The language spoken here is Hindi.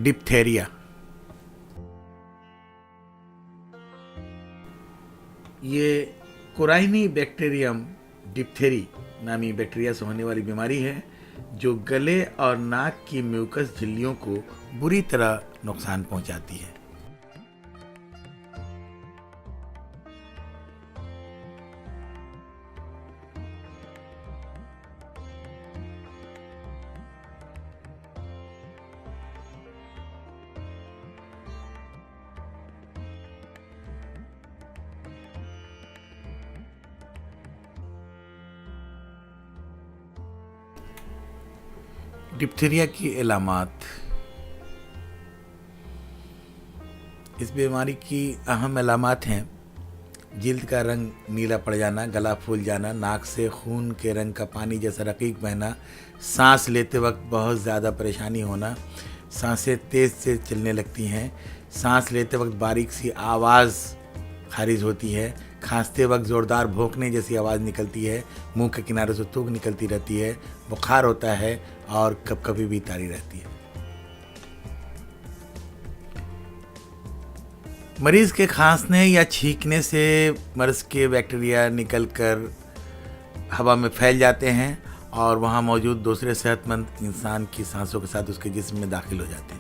डिप्थेरिया। ये कोराइनी बैक्टीरियम डिप्थेरी नामी बैक्टीरिया से होने वाली बीमारी है जो गले और नाक की म्यूकस झिल्लियों को बुरी तरह नुकसान पहुंचाती है। डिप्थीरिया की अलामात। इस बीमारी की अहम अलामात हैं जिल्द का रंग नीला पड़ जाना, गला फूल जाना, नाक से खून के रंग का पानी जैसा रकीक बहना, सांस लेते वक्त बहुत ज़्यादा परेशानी होना, सांसें तेज़ से चलने लगती हैं, सांस लेते वक्त बारीक सी आवाज़ खारिज होती है, खांसते वक्त ज़ोरदार भौंकने जैसी आवाज़ निकलती है, मुंह के किनारे से थूक निकलती रहती है, बुखार होता है और कभी कभी बीमारी रहती है। मरीज़ के खांसने या छींकने से मर्ज़ के बैक्टीरिया निकलकर हवा में फैल जाते हैं और वहाँ मौजूद दूसरे सेहतमंद इंसान की सांसों के साथ उसके जिस्म में दाखिल हो जाते हैं।